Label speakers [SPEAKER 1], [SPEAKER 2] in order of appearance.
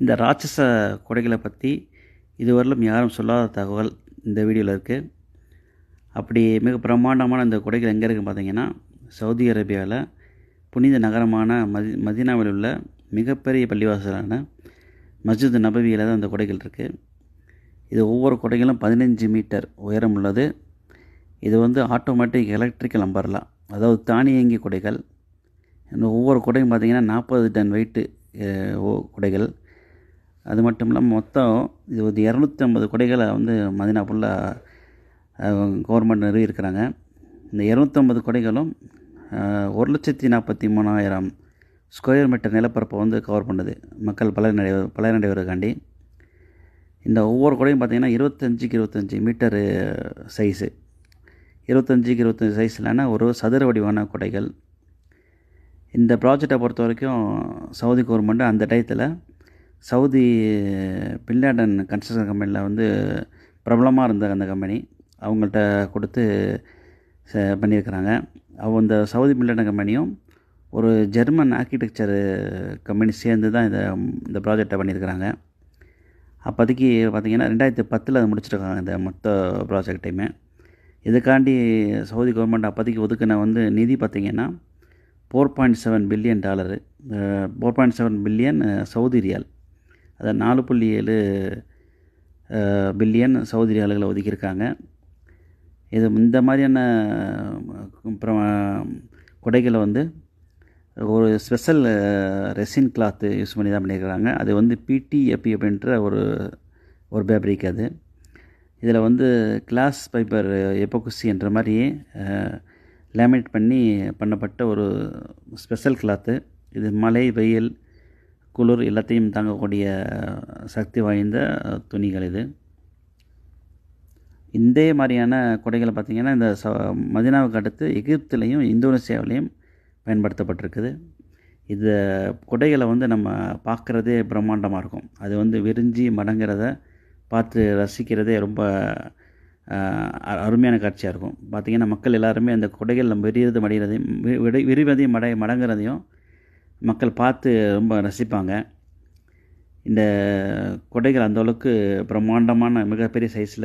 [SPEAKER 1] இந்த ராட்சச கொடைகளை பற்றி இதுவரையிலும் யாரும் சொல்லாத தகவல் இந்த வீடியோவில் இருக்குது. அப்படி மிக பிரம்மாண்டமான இந்த கொடைகள் எங்கே இருக்குன்னு பார்த்தீங்கன்னா, சவுதி அரேபியாவில் புனித நகரமான மதீனாவில் உள்ள மிகப்பெரிய பள்ளிவாசலான மஸ்ஜித் நபவியில் தான் இந்த கொடைகள் இருக்குது. இது ஒவ்வொரு கொடைகளும் 15 மீட்டர் உயரம் உள்ளது. இது ஆட்டோமேட்டிக் எலக்ட்ரிக்கல் அம்பர்லா, அதாவது தானியங்கி கொடைகள். இந்த ஒவ்வொரு கொடையும் பார்த்திங்கன்னா 40 டன் வெயிட்டு கொடைகள். அது மட்டும் இல்லாமல் மொத்தம் இது 250 கொடைகளை மதீனா ஃபுல்லாக கவர்மெண்ட் நிறுவியிருக்கிறாங்க. இந்த 250 கொடைகளும் 1,43,000 ஸ்கொயர் மீட்டர் நிலப்பரப்பை கவர் பண்ணுது, மக்கள் பலனடைவதற்காண்டி. இந்த ஒவ்வொரு கொடையும் பார்த்திங்கன்னா 25க்கு 25 மீட்டரு சைஸு, 25க்கு 25 சைஸ்லான ஒரு சதுர வடிவான கொடைகள். இந்த ப்ராஜெக்டை பொறுத்த வரைக்கும் சவுதி கவர்மெண்ட்டு அந்த டயத்தில் சவுதி பின்லேடன் கன்ஸ்ட்ரக்ஷன் கம்பெனியில் பிரபலமாக இருந்த அந்த கம்பெனி அவங்கள்ட்ட கொடுத்து பண்ணியிருக்கிறாங்க. அந்த சவுதி பின்லேடன் கம்பெனியும் ஒரு ஜெர்மன் ஆர்கிடெக்சர் கம்பெனி சேர்ந்து தான் இந்த ப்ராஜெக்டை பண்ணியிருக்கிறாங்க. அப்போதைக்கு பார்த்திங்கன்னா 2010 அதை முடிச்சிருக்காங்க இந்த மொத்த ப்ராஜெக்டையுமே. இதுக்காண்டி சவுதி கவர்மெண்ட் அப்போதைக்கு ஒதுக்கின நிதி பார்த்திங்கன்னா $4.7 பில்லியன், 4.7 பில்லியன் சவுதி ரியால், அதை 4.7 பில்லியன் சவுதி ரியால்களை ஒதுக்கியிருக்காங்க. இது இந்த மாதிரியான கொடைகளை ஒரு ஸ்பெஷல் ரெசின் கிளாத்து யூஸ் பண்ணி தான் பண்ணியிருக்கிறாங்க. அது பிடிஎப்பி அப்படின்ற ஒரு ஃபேப்ரிக். அது இதில் கிளாஸ் பைப்பர் எபோக்சி என்ற மாதிரி லேமினேட் பண்ணப்பட்ட ஒரு ஸ்பெஷல் கிளாத்து. இது மழை, வெயில், குளிர் எல்லாத்தையும் தாங்கக்கூடிய சக்தி வாய்ந்த துணிகள். இந்த மாதிரியான கொடைகளை பார்த்திங்கன்னா இந்த மதீனாவுக்கு அடுத்து எகிப்துலேயும் இந்தோனேசியாவிலையும் பயன்படுத்தப்பட்டிருக்குது. இந்த கொடைகளை நம்ம பார்க்குறதே பிரம்மாண்டமாக இருக்கும். அது விரிஞ்சி மடங்கிறத பார்த்து ரசிக்கிறதே ரொம்ப அருமையான காட்சியாக இருக்கும். பார்த்திங்கன்னா மக்கள் எல்லாருமே அந்த கொடைகள் விரிவதையும் மடங்கிறதையும் மக்கள் பார்த்து ரொம்ப ரசிப்பாங்க. இந்த கொடைகள் அந்தளவுக்கு பிரம்மாண்டமான மிகப்பெரிய சைஸில்